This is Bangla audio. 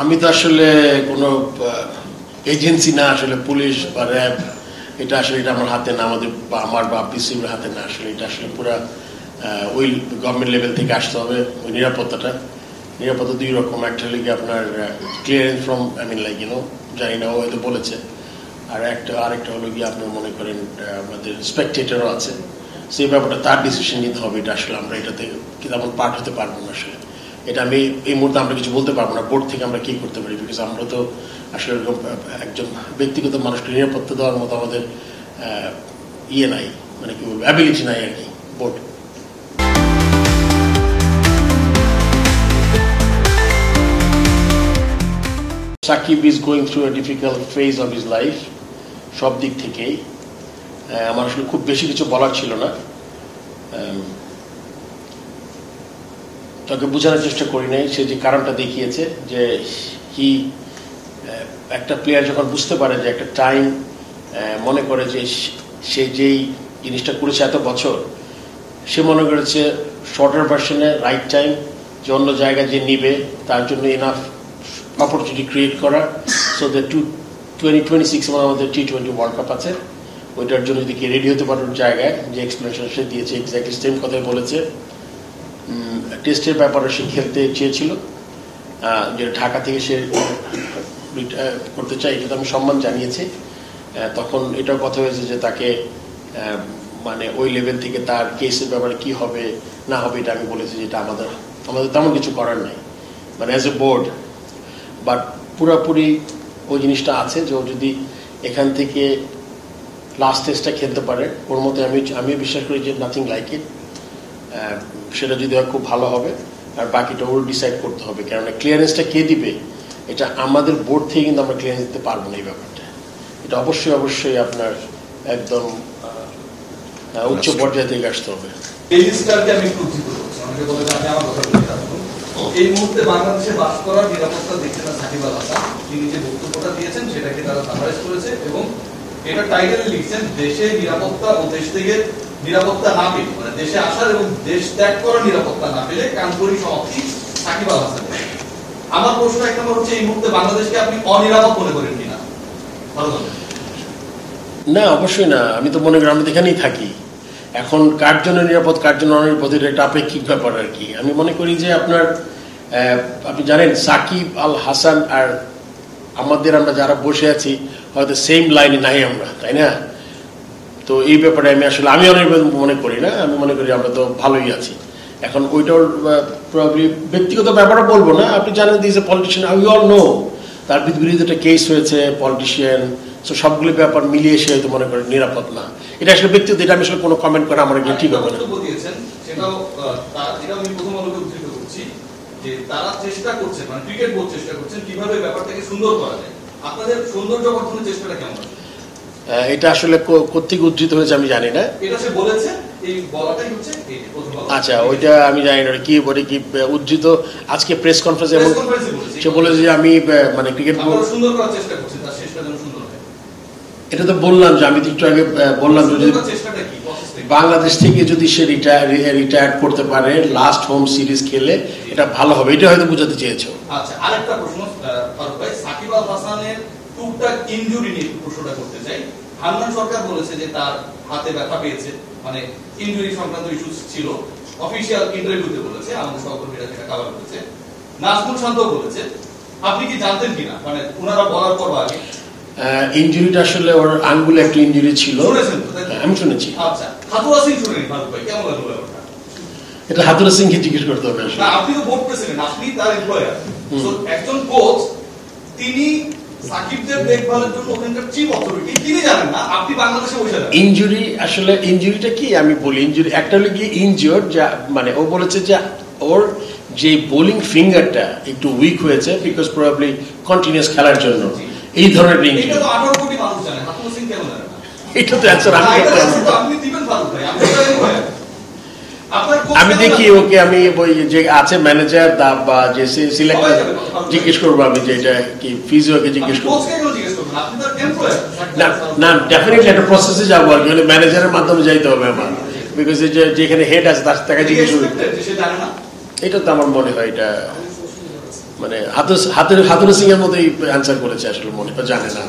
আমি তো আসলে কোনো এজেন্সি না, আসলে পুলিশ বা র্যাব, এটা আসলে এটা আমার হাতে না, আমাদের আমার বা পিসিবির হাতে না। আসলে এটা আসলে পুরো ওই গভর্নমেন্ট লেভেল থেকে আসতে হবে। ওই নিরাপত্তা দুই রকম। একটা হলে কি আপনার ক্লিয়ারেন্স ফ্রম জানি না, ও হয়তো বলেছে। আর আরেকটা হলো গিয়ে আপনার মনে করেন আমাদের স্পেকটেটরও আছে, সেই ব্যাপারটা তার ডিসিশন নিতে হবে। এটা আসলে আমরা এটাতে তেমন পার্ট হতে পারবো না। আসলে এটা আমি এই মুহূর্তে আমরা কিছু বলতে পারবো না বোর্ড থেকে আমরা কি করতে পারি, বিকজ আমরা তো আসলে একজন ব্যক্তিগত মানুষকে নিরাপত্তা দেওয়ার মতো আমাদের নাই, মানে কি বলবো, অ্যাবিলিটি নাই আর কি board. Shakib is going through a difficult phase of his life, সব দিক থেকেই। আমার আসলে খুব বেশি কিছু বলার ছিল না, তাকে বোঝানোর চেষ্টা করি নাই। সে যে কারণটা দেখিয়েছে যে একটা প্লেয়ার যখন বুঝতে পারে যে একটা টাইম মনে করে যে সে যেই জিনিসটা করেছে এত বছর, সে মনে করেছে শর্টার ভার্সনে রাইট টাইম, যে অন্য জায়গায় যে নিবে তার জন্য এনাফ অপরচুনিটি ক্রিয়েট করা। সো দ্য 2026 আমাদের T20 ওয়ার্ল্ড কাপ আছে, ওইটার জন্য যদি রেডি হতে পারার জায়গায় যে এক্সপ্লেনেশন সে দিয়েছে, এক্স্যাক্টলি সেম কথাই বলেছে। টেস্টের ব্যাপারে সে খেলতে চেয়েছিল, যে ঢাকা থেকে সে করতে চাই, এটা তো আমি সম্মান জানিয়েছি। তখন এটাও কথা হয়েছে যে তাকে মানে ওই লেভেল থেকে তার কেসের ব্যাপারে কি হবে না হবে এটা আমি বলেছি যে এটা আমাদের তেমন কিছু করার নাই, মানে অ্যাজ এ বোর্ড। বাট পুরোপুরি ওই জিনিসটা আছে যে ও যদি এখান থেকে লাস্ট টেস্টটা খেলতে পারে, ওর মতো আমিও বিশ্বাস করি যে নাথিং লাইক ইট। সেটা যদি হয় খুব ভালো হবে, আর বাকিটা ওর ডিসাইড করতে হবে। কেননা ক্লিয়ারেন্সটা কে দিবে, এটা আমাদের বোর্ড থেকে কিন্তু আমরা ক্লিয়ারেন্স দিতে পারবো না। এই ব্যাপারটা এটা অবশ্যই আপনার একদম উচ্চ পর্যায়ে থেকে আসতে হবে। এই মুহূর্তে বাংলাদেশে বাস করার নিরাপত্তা দেখছে না সাকিব আল হাসান। তিনি যে বক্তব্যটা দিয়েছেন সেটাকে তারা সামারাইজ করেছে এবং এটা টাইটেলে লিখছেন দেশে নিরাপত্তা ও দেশ থেকে নিরাপত্তা না পেলে, মানে দেশে আসার এবং দেশ ত্যাগ করার নিরাপত্তা না পেলে কানপুরি সমাপ্তি সাকিব আল হাসান। আমার প্রশ্ন এক নম্বর হচ্ছে, এই মুহূর্তে বাংলাদেশকে আপনি অনিরাপদ মনে করেন কিনা? না, অবশ্যই না। আমি তো মনে করি আমি এখানেই থাকি। এখন কার জন্য নিরাপদ কার জন্য অনিরাপদ এটা একটা আপেক্ষিক ব্যাপার আর কি। আমি মনে করি যে আপনি জানেন সাকিব আল হাসান আর আমরা যারা বসে আছি হয়তো সেম লাইনে নাই আমরা, তাই না? তো এই ব্যাপারে আমি অনিরাপদ মনে করি না। আমি মনে করি আমরা তো ভালোই আছি। এখন ওইটার প্রবাবলি ব্যক্তিগত ব্যাপারও বলবো না। আপনি জানেন this a politician, we all know তার বিরুদ্ধে একটা কেস হয়েছে, পলিটিশিয়ান। সো সবগুলো ব্যাপার মিলিয়ে সে হয়তো মনে করেন নিরাপদ না। এটা আসলে ব্যক্তিগত, এটা আমি আসলে কোনো কমেন্ট করা আমার ঠিক হবে না। তারা চেষ্টা করছে, মানে ক্রিকেট বোর্ড চেষ্টা করছেন কিভাবে ব্যাপারটাকে সুন্দর করা যায়। আপনাদের সৌন্দর্য বর্ধনের চেষ্টাটা কেমন? এটা আসলে কোত্থেকে উদ্ধৃত হয়েছে আমি জানি না। এটা সে বলেছে, এই বলাটাই হচ্ছে আচ্ছা, ওইটা আমি জানি না কি বলে কি উদ্ধৃত। আজকে প্রেস কনফারেন্সে সে বলেছে যে আমি মানে ক্রিকেট বোর্ড সুন্দর করার চেষ্টা করছি, তার শেষটা যেন সুন্দর হয়। এটা তো বললাম যে আমি একটু আগে বললাম যে চেষ্টাটা কি বাংলাদেশ থেকে যদি সে রিটায়ার করতে পারে লাস্ট হোম সিরিজ খেলে এটা ভালো হবে, এটা হয়তো বোঝাতে চেয়েছো। আচ্ছা, আরেকটা প্রশ্ন ফারুক ভাই, সাকিব আল হাসানের টুকটাক ইনজুরি নিয়ে প্রশ্নটা করতে চাই। হান্নান সরকার বলেছে যে তার হাতে ব্যথা পেয়েছে, মানে ইনজুরি সংক্রান্ত ইস্যু ছিল। অফিশিয়াল ইন্টারভিউতে বলেছে, আমাদের সহকর্মীরা সেটা কভার করেছে। নাজমুল শান্ত বলেছে, আপনি কি জানতেন কিনা, মানে ওনারা বলার পর আগে ইনজুরিটা আসলে ওর আঙ্গুলে একটা ইনজুরি ছিল, আমি শুনেছি। আচ্ছা, হাতুরা সিং শুনেনি ফারুক ভাই, কেমন লাগলো ব্যাপারটা? এটা হাতুরা সিংকে জিজ্ঞেস করতে হবে। না, আপনি তো বোর্ড প্রেসিডেন্ট, আপনি তার এমপ্লয়ার। সো একজন কোচ, তিনি সাকিবদের দেখভালের জন্য ওখানকার চিফ অথরিটি, তিনি জানেন না, আপনি বাংলাদেশে বসে আছেন। ইনজুরি আসলে ইনজুরিটা কি আমি বলি, ইনজুরি একটা হলো কি ইনজিওর, যা মানে ও বলেছে যে ওর যে বোলিং ফিঙ্গারটা একটু উইক হয়েছে বিকজ প্রবাবলি কন্টিনিউয়াস খেলার জন্য, এই ধরনের ইনজুরি। এটা তো 18 কোটি মানুষ জানে, হাতুরা সিং কেন জানে না? এটা তো অ্যানসার আমি আপনি দিবেন ফারুক ভাই, আমি দেখি ওকে, আমি ওই যে আছে ম্যানেজার বা যে সিলেক্টর জিজ্ঞেস করবো, আমি যে এটা কি ফিজিওকে জিজ্ঞেস করবো। না, ডেফিনেটলি একটা প্রসেসে যাবো আর কি, ম্যানেজারের মাধ্যমে যাইতে হবে আমার, বিকজ যেখানে হেড আছে তার তাকে জিজ্ঞেস করবো। এটা তো আমার মনে হয় এটা মানে হাতুর সিং এর মতোই অ্যান্সার করেছে আসলে মনে জানে না।